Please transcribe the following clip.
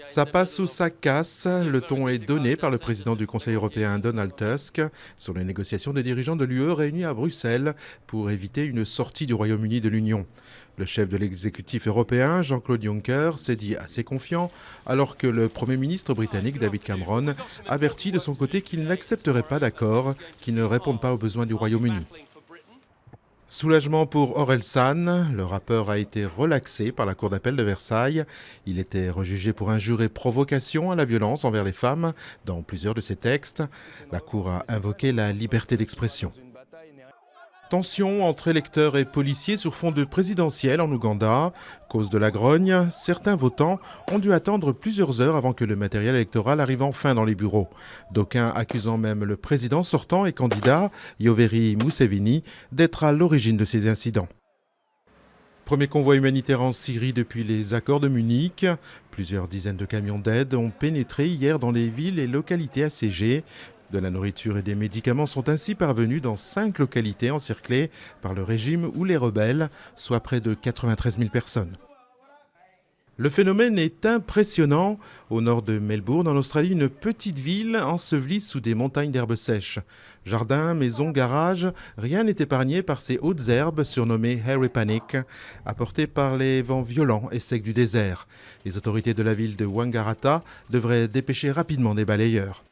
Ça passe ou ça casse, le ton est donné par le président du Conseil européen Donald Tusk sur les négociations des dirigeants de l'UE réunis à Bruxelles pour éviter une sortie du Royaume-Uni de l'Union. Le chef de l'exécutif européen, Jean-Claude Juncker, s'est dit assez confiant, alors que le Premier ministre britannique David Cameron avertit de son côté qu'il n'accepterait pas d'accord qui ne répondent pas aux besoins du Royaume-Uni. Soulagement pour Orelsan, le rappeur a été relaxé par la cour d'appel de Versailles. Il était rejugé pour injure et provocation à la violence envers les femmes dans plusieurs de ses textes. La cour a invoqué la liberté d'expression. Tension entre électeurs et policiers sur fond de présidentielle en Ouganda. Cause de la grogne, certains votants ont dû attendre plusieurs heures avant que le matériel électoral arrive enfin dans les bureaux. D'aucuns accusant même le président sortant et candidat, Yoweri Museveni, d'être à l'origine de ces incidents. Premier convoi humanitaire en Syrie depuis les accords de Munich. Plusieurs dizaines de camions d'aide ont pénétré hier dans les villes et localités assiégées. De la nourriture et des médicaments sont ainsi parvenus dans 5 localités encerclées par le régime ou les rebelles, soit près de 93 000 personnes. Le phénomène est impressionnant. Au nord de Melbourne, en Australie, une petite ville ensevelie sous des montagnes d'herbes sèches. Jardins, maisons, garages, rien n'est épargné par ces hautes herbes surnommées Hairy Panic, apportées par les vents violents et secs du désert. Les autorités de la ville de Wangaratta devraient dépêcher rapidement des balayeurs.